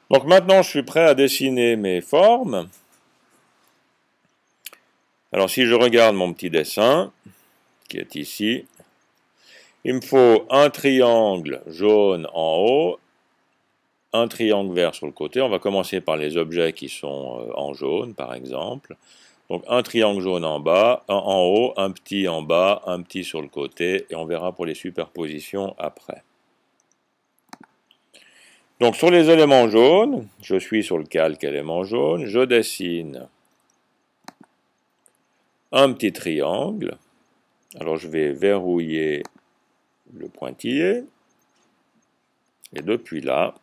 Donc maintenant, je suis prêt à dessiner mes formes. Alors si je regarde mon petit dessin, qui est ici, il me faut un triangle jaune en haut, un triangle vert sur le côté. On va commencer par les objets qui sont en jaune, par exemple. Donc un triangle jaune en bas, un en haut, un petit en bas, un petit sur le côté, et on verra pour les superpositions après. Donc sur les éléments jaunes, je suis sur le calque élément jaune, je dessine un petit triangle. Alors je vais verrouiller le pointillé, et depuis là,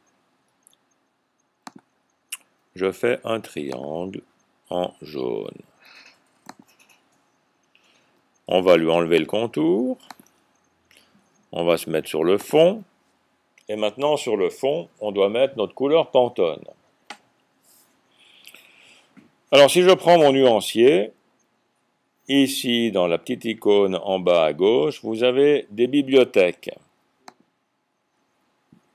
je fais un triangle en jaune. On va lui enlever le contour, on va se mettre sur le fond, et maintenant sur le fond, on doit mettre notre couleur Pantone. Alors si je prends mon nuancier, ici dans la petite icône en bas à gauche, vous avez des bibliothèques.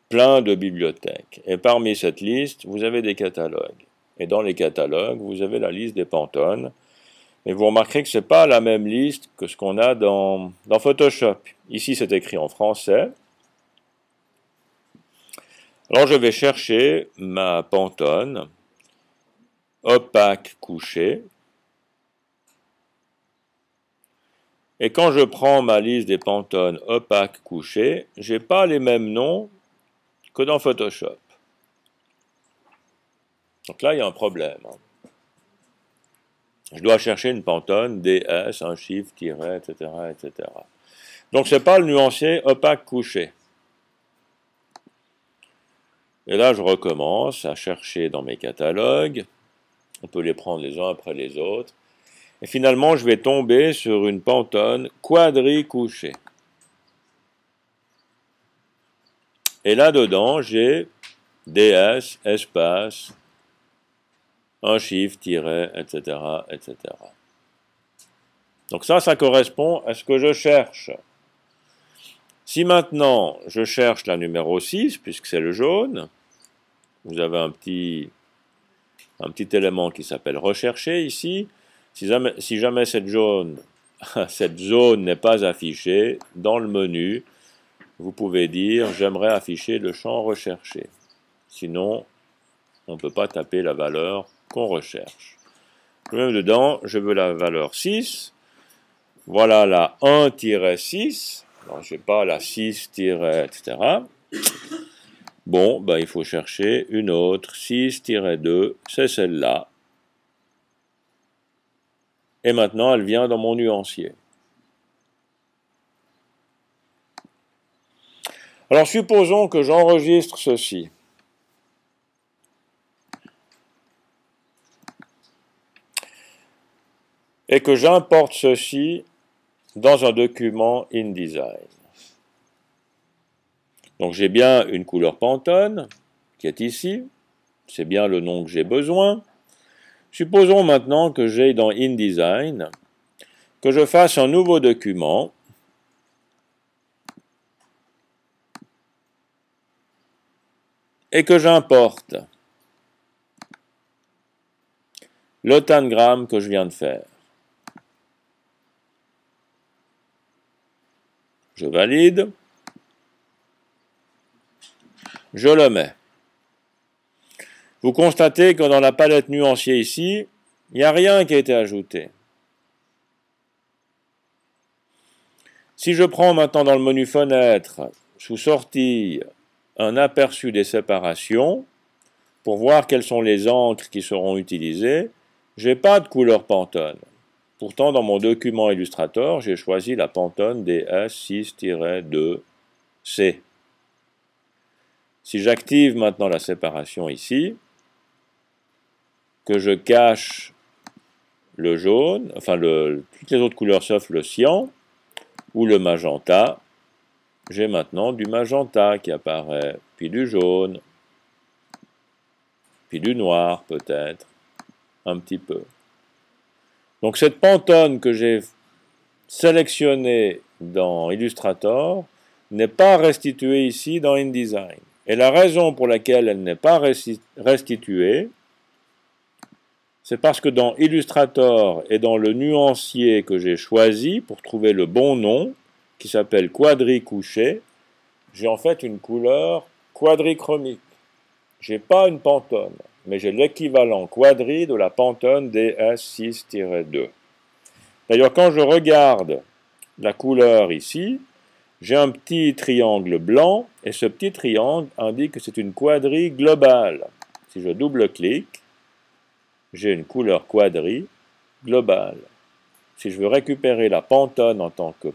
Plein de bibliothèques. Et parmi cette liste, vous avez des catalogues. Et dans les catalogues, vous avez la liste des Pantone. Et vous remarquerez que ce n'est pas la même liste que ce qu'on a dans Photoshop. Ici, c'est écrit en français. Alors, je vais chercher ma Pantone opaque couchée. Et quand je prends ma liste des Pantone opaques couchées, je n'ai pas les mêmes noms que dans Photoshop. Donc là, il y a un problème. Je dois chercher une Pantone, DS, un chiffre, tiret, etc., etc. Donc, ce n'est pas le nuancier opaque couché. Et là, je recommence à chercher dans mes catalogues. On peut les prendre les uns après les autres. Et finalement, je vais tomber sur une Pantone quadricouchée. Et là-dedans, j'ai DS, espace, un chiffre, tiret, etc., etc. Donc ça correspond à ce que je cherche. Si maintenant, je cherche la numéro 6, puisque c'est le jaune, vous avez un petit élément qui s'appelle rechercher ici. Si jamais cette zone n'est pas affichée, dans le menu, vous pouvez dire « J'aimerais afficher le champ recherché ». Sinon, on ne peut pas taper la valeur qu'on recherche. Même dedans, je veux la valeur 6. Voilà la 1-6. Je n'ai pas la 6, etc. Bon, ben, il faut chercher une autre. 6-2, c'est celle-là. Et maintenant, elle vient dans mon nuancier. Alors, supposons que j'enregistre ceci. Et que j'importe ceci dans un document InDesign. Donc j'ai bien une couleur Pantone qui est ici, c'est bien le nom que j'ai besoin. Supposons maintenant que j'ai dans InDesign, que je fasse un nouveau document, et que j'importe le tangram que je viens de faire. Je valide, je le mets. Vous constatez que dans la palette nuancier ici, il n'y a rien qui a été ajouté. Si je prends maintenant dans le menu fenêtre, sous sortie, un aperçu des séparations, pour voir quelles sont les encres qui seront utilisées, je n'ai pas de couleur Pantone. Pourtant, dans mon document Illustrator, j'ai choisi la Pantone DS6-2C. Si j'active maintenant la séparation ici, que je cache le jaune, enfin toutes les autres couleurs sauf le cyan ou le magenta, j'ai maintenant du magenta qui apparaît, puis du jaune, puis du noir peut-être, un petit peu. Donc cette Pantone que j'ai sélectionnée dans Illustrator n'est pas restituée ici dans InDesign. Et la raison pour laquelle elle n'est pas restituée, c'est parce que dans Illustrator et dans le nuancier que j'ai choisi pour trouver le bon nom, qui s'appelle quadricouché, j'ai en fait une couleur quadrichromique. Je n'ai pas une Pantone, mais j'ai l'équivalent quadri de la Pantone DS6-2. D'ailleurs, quand je regarde la couleur ici, j'ai un petit triangle blanc, et ce petit triangle indique que c'est une quadri globale. Si je double-clique, j'ai une couleur quadri globale. Si je veux récupérer la Pantone en tant que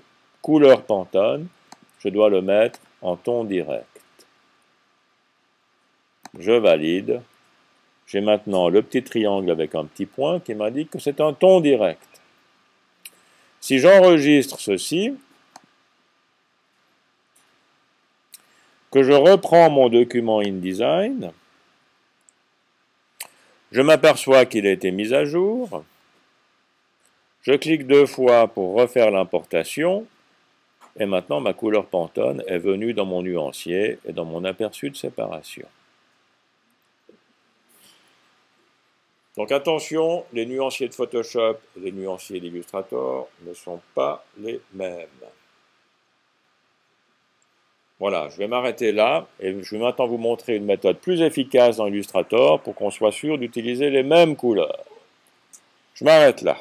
couleur Pantone, je dois le mettre en ton direct. Je valide. J'ai maintenant le petit triangle avec un petit point qui m'indique que c'est un ton direct. Si j'enregistre ceci, que je reprends mon document InDesign, je m'aperçois qu'il a été mis à jour. Je clique 2 fois pour refaire l'importation. Et maintenant, ma couleur Pantone est venue dans mon nuancier et dans mon aperçu de séparation. Donc attention, les nuanciers de Photoshop et les nuanciers d'Illustrator ne sont pas les mêmes. Voilà, je vais m'arrêter là et je vais maintenant vous montrer une méthode plus efficace dans Illustrator pour qu'on soit sûr d'utiliser les mêmes couleurs. Je m'arrête là.